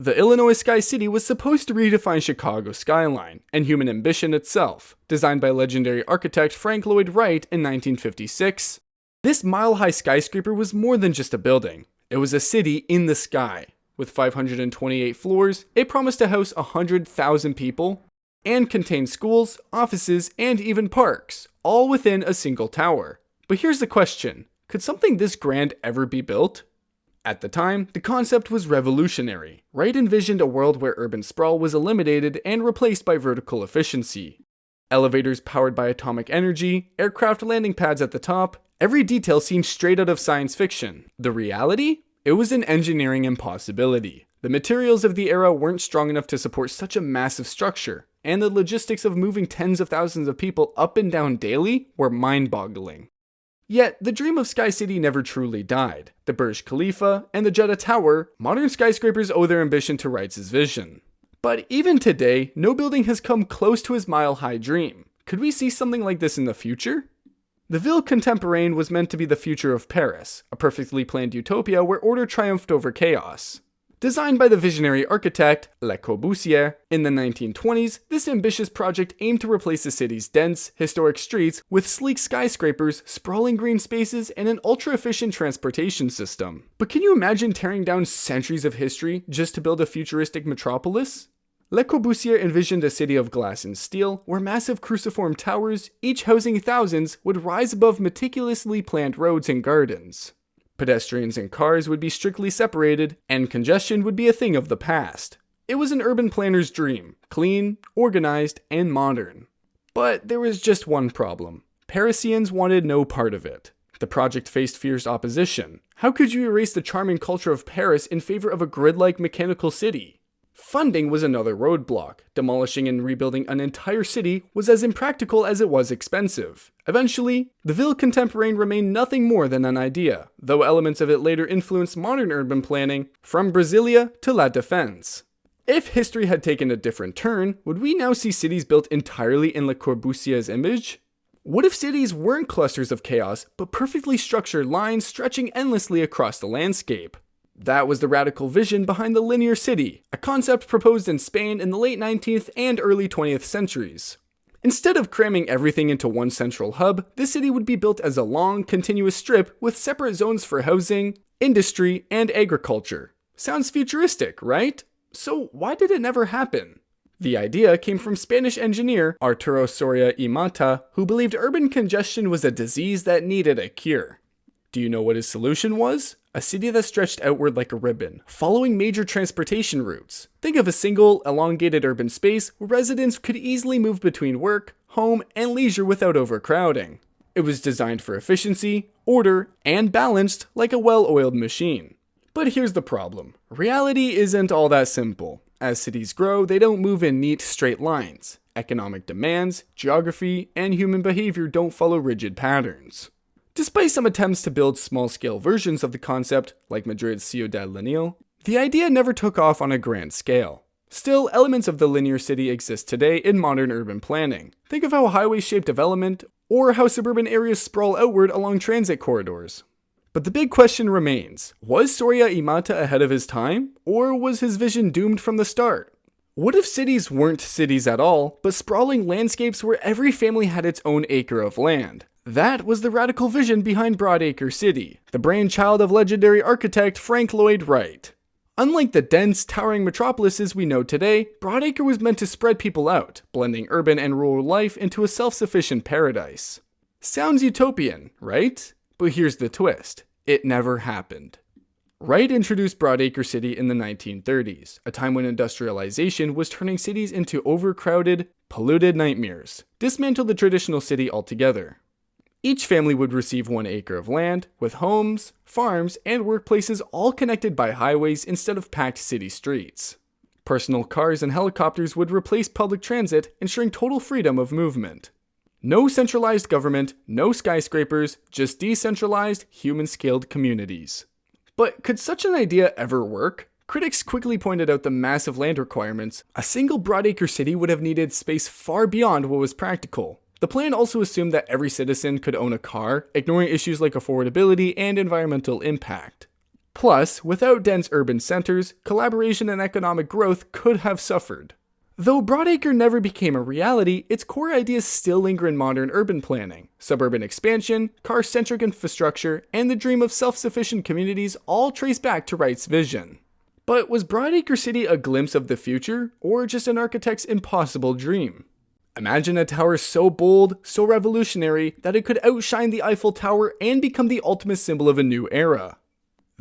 The Illinois Sky City was supposed to redefine Chicago's skyline and human ambition itself, designed by legendary architect Frank Lloyd Wright in 1956. This mile-high skyscraper was more than just a building. It was a city in the sky. With 528 floors, it promised to house 100,000 people and contain schools, offices, and even parks, all within a single tower. But here's the question: could something this grand ever be built? At the time, the concept was revolutionary. Wright envisioned a world where urban sprawl was eliminated and replaced by vertical efficiency. Elevators powered by atomic energy, aircraft landing pads at the top, every detail seemed straight out of science fiction. The reality? It was an engineering impossibility. The materials of the era weren't strong enough to support such a massive structure, and the logistics of moving tens of thousands of people up and down daily were mind-boggling. Yet, the dream of Sky City never truly died. The Burj Khalifa and the Jeddah Tower, modern skyscrapers owe their ambition to Wright's vision. But even today, no building has come close to his mile-high dream. Could we see something like this in the future? The Ville Contemporaine was meant to be the future of Paris, a perfectly planned utopia where order triumphed over chaos. Designed by the visionary architect Le Corbusier in the 1920s, this ambitious project aimed to replace the city's dense, historic streets with sleek skyscrapers, sprawling green spaces, and an ultra-efficient transportation system. But can you imagine tearing down centuries of history just to build a futuristic metropolis? Le Corbusier envisioned a city of glass and steel, where massive cruciform towers, each housing thousands, would rise above meticulously planned roads and gardens. Pedestrians and cars would be strictly separated, and congestion would be a thing of the past. It was an urban planner's dream, clean, organized, and modern. But there was just one problem. Parisians wanted no part of it. The project faced fierce opposition. How could you erase the charming culture of Paris in favor of a grid-like mechanical city? Funding was another roadblock. Demolishing and rebuilding an entire city was as impractical as it was expensive. Eventually, the Ville Contemporaine remained nothing more than an idea, though elements of it later influenced modern urban planning, from Brasilia to La Défense. If history had taken a different turn, would we now see cities built entirely in Le Corbusier's image? What if cities weren't clusters of chaos, but perfectly structured lines stretching endlessly across the landscape? That was the radical vision behind the linear city, a concept proposed in Spain in the late 19th and early 20th centuries. Instead of cramming everything into one central hub, this city would be built as a long, continuous strip with separate zones for housing, industry, and agriculture. Sounds futuristic, right? So why did it never happen? The idea came from Spanish engineer Arturo Soria y Mata, who believed urban congestion was a disease that needed a cure. Do you know what his solution was? A city that stretched outward like a ribbon, following major transportation routes. Think of a single, elongated urban space where residents could easily move between work, home, and leisure without overcrowding. It was designed for efficiency, order, and balanced like a well-oiled machine. But here's the problem. Reality isn't all that simple. As cities grow, they don't move in neat, straight lines. Economic demands, geography, and human behavior don't follow rigid patterns. Despite some attempts to build small-scale versions of the concept, like Madrid's Ciudad Lineal, the idea never took off on a grand scale. Still, elements of the linear city exist today in modern urban planning. Think of how highways shape development, or how suburban areas sprawl outward along transit corridors. But the big question remains, was Soria y Mata ahead of his time, or was his vision doomed from the start? What if cities weren't cities at all, but sprawling landscapes where every family had its own acre of land? That was the radical vision behind Broadacre City, the brainchild of legendary architect Frank Lloyd Wright. Unlike the dense, towering metropolises we know today, Broadacre was meant to spread people out, blending urban and rural life into a self-sufficient paradise. Sounds utopian, right? But here's the twist. It never happened. Wright introduced Broadacre City in the 1930s, a time when industrialization was turning cities into overcrowded, polluted nightmares, dismantled the traditional city altogether. Each family would receive 1 acre of land, with homes, farms, and workplaces all connected by highways instead of packed city streets. Personal cars and helicopters would replace public transit, ensuring total freedom of movement. No centralized government, no skyscrapers, just decentralized, human-scaled communities. But could such an idea ever work? Critics quickly pointed out the massive land requirements. A single Broadacre City would have needed space far beyond what was practical. The plan also assumed that every citizen could own a car, ignoring issues like affordability and environmental impact. Plus, without dense urban centers, collaboration and economic growth could have suffered. Though Broadacre never became a reality, its core ideas still linger in modern urban planning. Suburban expansion, car-centric infrastructure, and the dream of self-sufficient communities all trace back to Wright's vision. But was Broadacre City a glimpse of the future, or just an architect's impossible dream? Imagine a tower so bold, so revolutionary, that it could outshine the Eiffel Tower and become the ultimate symbol of a new era.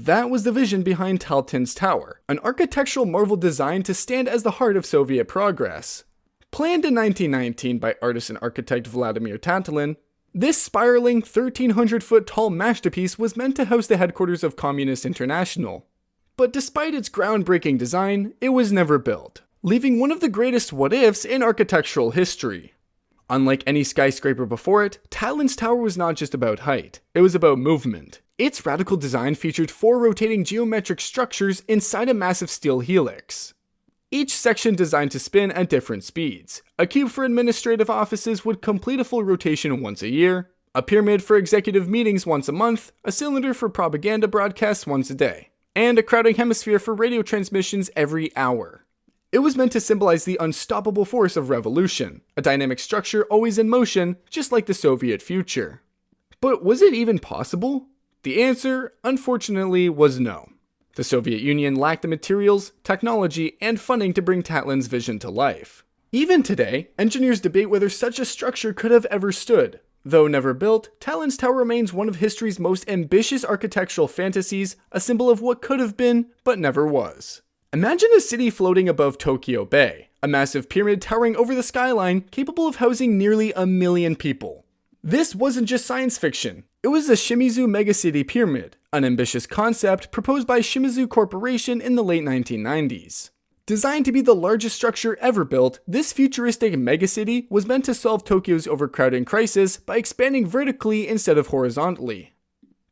That was the vision behind Tatlin's tower, an architectural marvel designed to stand as the heart of Soviet progress. Planned in 1919 by artist and architect Vladimir Tatlin, this spiraling 1,300-foot-tall masterpiece was meant to house the headquarters of Communist International. But despite its groundbreaking design, it was never built, leaving one of the greatest what-ifs in architectural history. Unlike any skyscraper before it, Tatlin's tower was not just about height, it was about movement. Its radical design featured 4 rotating geometric structures inside a massive steel helix. Each section designed to spin at different speeds. A cube for administrative offices would complete a full rotation once a year, a pyramid for executive meetings once a month, a cylinder for propaganda broadcasts once a day, and a crowding hemisphere for radio transmissions every hour. It was meant to symbolize the unstoppable force of revolution, a dynamic structure always in motion, just like the Soviet future. But was it even possible? The answer, unfortunately, was no. The Soviet Union lacked the materials, technology, and funding to bring Tatlin's vision to life. Even today, engineers debate whether such a structure could have ever stood. Though never built, Tatlin's tower remains one of history's most ambitious architectural fantasies, a symbol of what could have been, but never was. Imagine a city floating above Tokyo Bay, a massive pyramid towering over the skyline capable of housing nearly 1 million people. This wasn't just science fiction, it was the Shimizu Mega-City Pyramid, an ambitious concept proposed by Shimizu Corporation in the late 1990s. Designed to be the largest structure ever built, this futuristic megacity was meant to solve Tokyo's overcrowding crisis by expanding vertically instead of horizontally.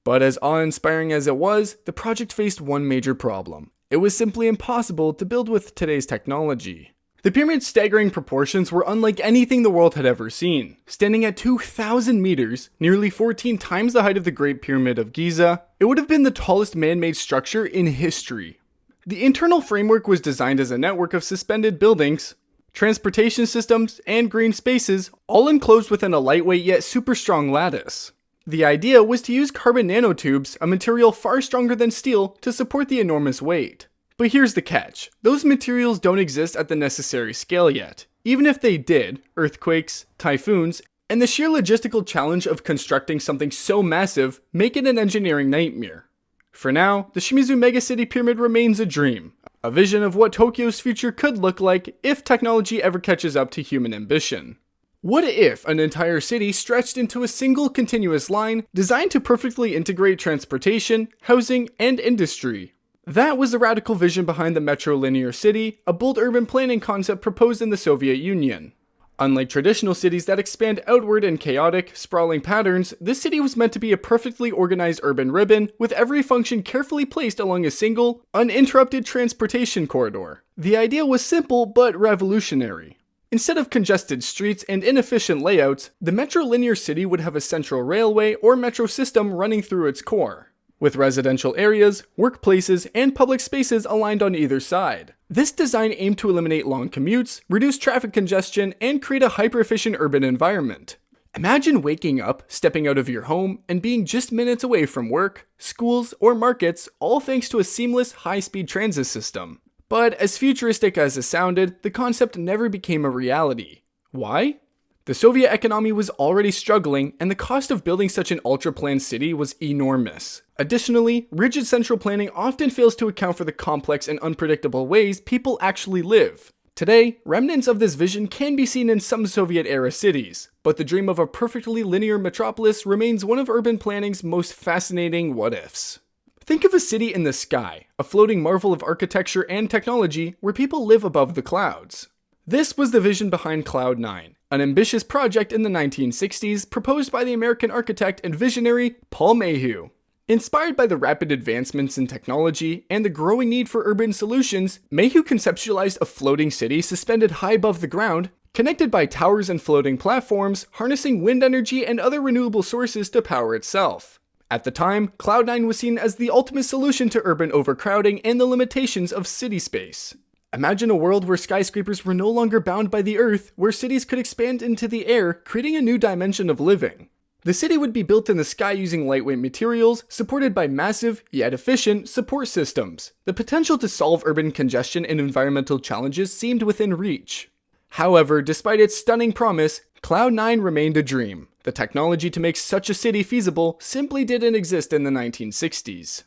But as awe-inspiring as it was, the project faced one major problem. It was simply impossible to build with today's technology. The pyramid's staggering proportions were unlike anything the world had ever seen. Standing at 2,000 meters, nearly 14 times the height of the Great Pyramid of Giza, it would have been the tallest man-made structure in history. The internal framework was designed as a network of suspended buildings, transportation systems, and green spaces, all enclosed within a lightweight yet super strong lattice. The idea was to use carbon nanotubes, a material far stronger than steel, to support the enormous weight. But here's the catch. Those materials don't exist at the necessary scale yet. Even if they did, earthquakes, typhoons, and the sheer logistical challenge of constructing something so massive make it an engineering nightmare. For now, the Shimizu Mega-City Pyramid remains a dream, a vision of what Tokyo's future could look like if technology ever catches up to human ambition. What if an entire city stretched into a single continuous line designed to perfectly integrate transportation, housing, and industry? That was the radical vision behind the Metro Linear City, a bold urban planning concept proposed in the Soviet Union. Unlike traditional cities that expand outward in chaotic, sprawling patterns, this city was meant to be a perfectly organized urban ribbon with every function carefully placed along a single, uninterrupted transportation corridor. The idea was simple but revolutionary. Instead of congested streets and inefficient layouts, the Metro Linear City would have a central railway or metro system running through its core, with residential areas, workplaces, and public spaces aligned on either side. This design aimed to eliminate long commutes, reduce traffic congestion, and create a hyper-efficient urban environment. Imagine waking up, stepping out of your home, and being just minutes away from work, schools, or markets, all thanks to a seamless, high-speed transit system. But as futuristic as it sounded, the concept never became a reality. Why? The Soviet economy was already struggling, and the cost of building such an ultra-planned city was enormous. Additionally, rigid central planning often fails to account for the complex and unpredictable ways people actually live. Today, remnants of this vision can be seen in some Soviet-era cities, but the dream of a perfectly linear metropolis remains one of urban planning's most fascinating what-ifs. Think of a city in the sky, a floating marvel of architecture and technology where people live above the clouds. This was the vision behind Cloud 9, an ambitious project in the 1960s proposed by the American architect and visionary Paul Mayhew. Inspired by the rapid advancements in technology and the growing need for urban solutions, Mayhew conceptualized a floating city suspended high above the ground, connected by towers and floating platforms, harnessing wind energy and other renewable sources to power itself. At the time, Cloud9 was seen as the ultimate solution to urban overcrowding and the limitations of city space. Imagine a world where skyscrapers were no longer bound by the earth, where cities could expand into the air, creating a new dimension of living. The city would be built in the sky using lightweight materials, supported by massive, yet efficient, support systems. The potential to solve urban congestion and environmental challenges seemed within reach. However, despite its stunning promise, Cloud9 remained a dream. The technology to make such a city feasible simply didn't exist in the 1960s.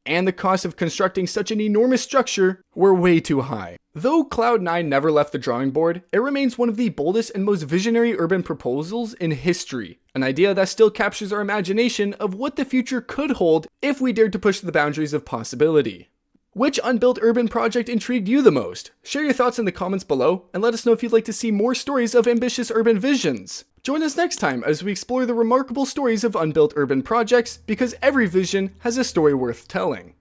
And the cost of constructing such an enormous structure were way too high. Though Cloud9 never left the drawing board, it remains one of the boldest and most visionary urban proposals in history, an idea that still captures our imagination of what the future could hold if we dared to push the boundaries of possibility. Which unbuilt urban project intrigued you the most? Share your thoughts in the comments below, and let us know if you'd like to see more stories of ambitious urban visions. Join us next time as we explore the remarkable stories of unbuilt urban projects, because every vision has a story worth telling.